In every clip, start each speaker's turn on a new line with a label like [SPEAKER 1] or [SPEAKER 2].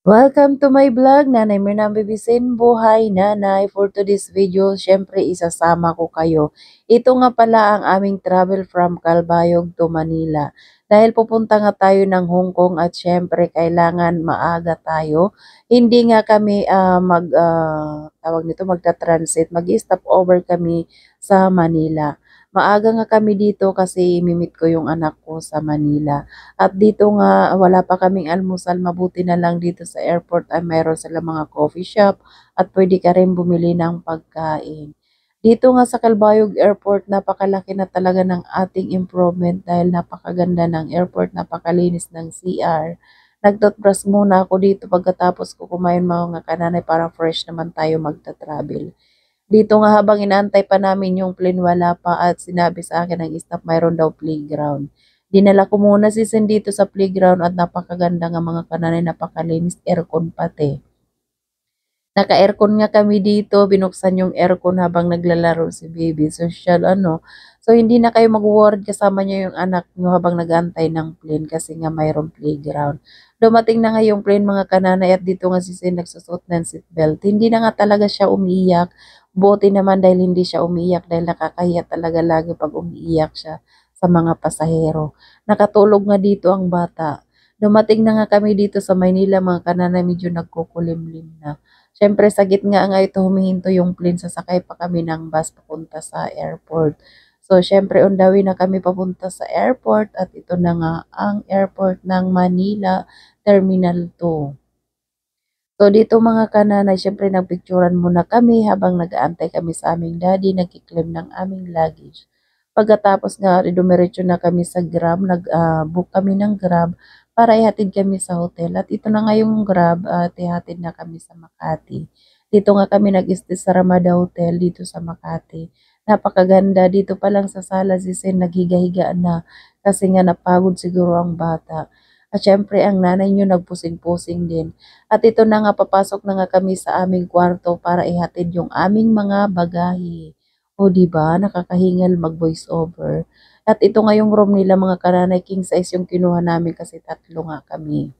[SPEAKER 1] Welcome to my vlog, Nanay Mernam Bibisin, Buhay Nanay. For today's video, syempre isasama ko kayo. Ito nga pala ang aming travel from Calbayog to Manila. Dahil pupunta nga tayo ng Hong Kong at syempre kailangan maaga tayo. Hindi nga kami tawag nito, magta-transit. Mag-stop over kami sa Manila. Maaga nga kami dito kasi imimit ko yung anak ko sa Manila. At dito nga wala pa kaming almusal, mabuti na lang dito sa airport ay mayroon sila mga coffee shop at pwede ka rin bumili ng pagkain. Dito nga sa Calbayog Airport, napakalaki na talaga ng ating improvement dahil napakaganda ng airport, napakalinis ng CR. Nagtoothbrush muna ako dito pagkatapos ko kumain mga kananay para fresh naman tayo magta-travel. Dito nga habang inaantay pa namin yung plane wala pa at sinabi sa akin ng staff mayroon daw playground. Dinala ko muna si Sin dito sa playground at napakaganda nga mga kananay, napakalinis, aircon pati. Naka-aircon nga kami dito, binuksan yung aircon habang naglalaro si baby. Social So hindi na kayo mag-worried kasama niyo yung anak niyo habang nag-aantay ng plane kasi nga mayroong playground. Dumating na nga yung plane mga kananay at dito nga si Sin nagsusuot ng seatbelt. Hindi na nga talaga siya umiiyak. Buti naman dahil hindi siya umiiyak dahil nakakahiya talaga lagi pag umiiyak siya sa mga pasahero. Nakatulog nga dito ang bata. Dumating na nga kami dito sa Maynila mga kananay, medyo nagkukulimlim na. Siyempre sa gitna nga ito humihinto yung plane, sasakay pa kami ng bus papunta sa airport. So siyempre on the way na kami papunta sa airport at ito na nga ang airport ng Manila Terminal 2. So dito mga kananay, siyempre nagpicturan muna kami habang nag-aantay kami sa aming daddy, nagkiklaim ng aming luggage. Pagkatapos nga, dumiretso na kami sa Grab, nag-book kami ng Grab para ihatid kami sa hotel. At ito na nga yung Grab at ihatid na kami sa Makati. Dito nga kami nag-stay sa Ramada Hotel dito sa Makati. Napakaganda. Dito pa lang sa sala si Sen naghiga-higa na kasi nga napagod siguro ang bata. At syempre ang nanay niyo nagpusing-pusing din. At ito na nga papasok na nga kami sa aming kwarto para ihatid yung aming mga bagahe. O di ba nakakahingal mag-voice over. At ito nga yung room nila mga kananay, king size yung kinuha namin kasi tatlo nga kami.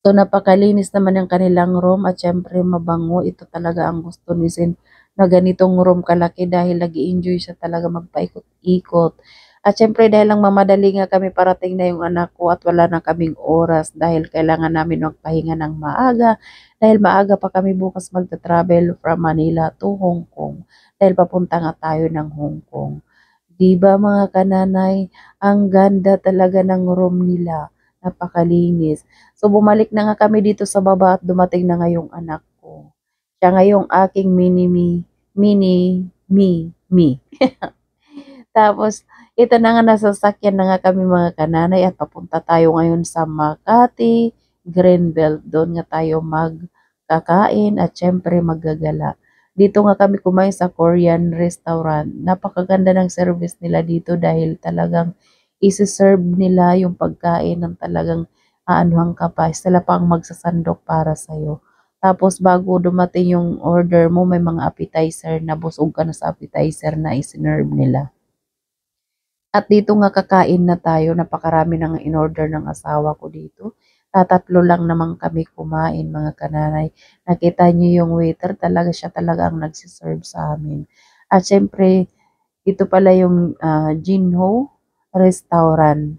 [SPEAKER 1] So napakalinis naman ang kanilang room at syempre mabango. Ito talaga ang gusto ni Sin na ganitong room kalaki dahil nag-i-enjoy siya talaga magpaikot-ikot. At syempre dahil lang mamadali nga kami parating na yung anak ko at wala na kaming oras dahil kailangan namin magpahinga ng maaga dahil maaga pa kami bukas magta-travel from Manila to Hong Kong dahil papunta nga tayo ng Hong Kong. 'Di ba mga kananay, ang ganda talaga ng room nila, napakalinis. So bumalik na nga kami dito sa baba at dumating na nga yung anak ko. Siya nga yung aking mini me. Tapos ito na nga nasasakyan na nga kami mga kananay at papunta tayo ngayon sa Makati, Greenbelt. Doon nga tayo magkakain at syempre maggagala. Dito nga kami kumain sa Korean restaurant. Napakaganda ng service nila dito dahil talagang isi-serve nila yung pagkain ng talagang aanuhan ka pa. Sila pang magsasandok para sa'yo. Tapos bago dumating yung order mo, may mga appetizer na busog ka na sa appetizer na isinerve nila. At dito nga kakain na tayo, napakarami nang in-order ng asawa ko dito. Tatatlo lang naman kami kumain mga kananay. Nakita niyo yung waiter, talaga siya talaga ang nagsiserve sa amin. At syempre, ito pala yung Jinho Restaurant.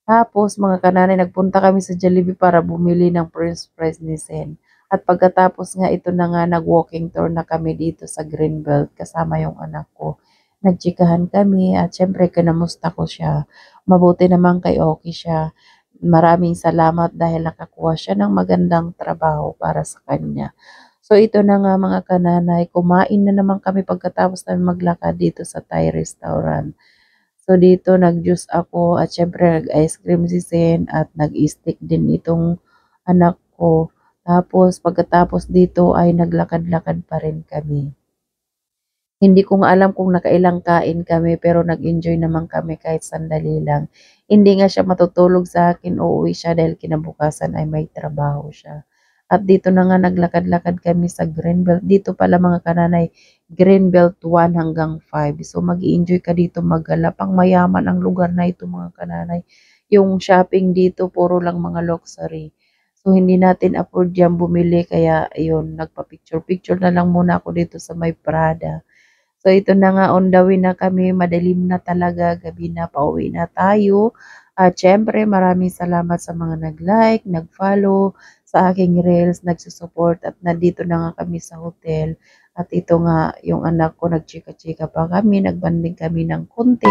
[SPEAKER 1] Tapos mga kananay, nagpunta kami sa Jollibee para bumili ng french fries ni Sen. At pagkatapos nga ito na nga nag-walking tour na kami dito sa Greenbelt kasama yung anak ko. Nagchikahan kami at syempre kinamusta ko siya. Mabuti naman kay okay siya. Maraming salamat dahil nakakuha siya ng magandang trabaho para sa kanya. So ito na nga mga kananay, kumain na naman kami pagkatapos namin maglakad dito sa Thai restaurant. So dito nag-juice ako at syempre nag-ice cream si Sen at nag-stick din itong anak ko. Tapos pagkatapos dito ay naglakad-lakad pa rin kami. Hindi ko nga alam kung nakailang kain kami pero nag-enjoy naman kami kahit sandali lang. Hindi nga siya matutulog sa akin, uuwi siya dahil kinabukasan ay may trabaho siya. At dito na nga naglakad-lakad kami sa Greenbelt. Dito pala mga kananay, Greenbelt 1 hanggang 5. So mag-enjoy ka dito maggala. Pang mayaman ang lugar na ito mga kananay. Yung shopping dito puro lang mga luxury. So, hindi natin afford yan bumili kaya ayun, nagpa-picture-picture na lang muna ako dito sa may Prada. So, ito na nga, on the way na kami, madilim na talaga, gabi na, pauwi na tayo. At syempre, maraming salamat sa mga nag-like, nag-follow sa aking reels, nagsusupport at nandito na nga kami sa hotel. At ito nga, yung anak ko, nagchika-chika pa kami, nagbanding kami ng konti.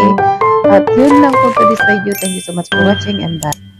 [SPEAKER 1] At yun lang po to this video. Thank you so much for watching and bye.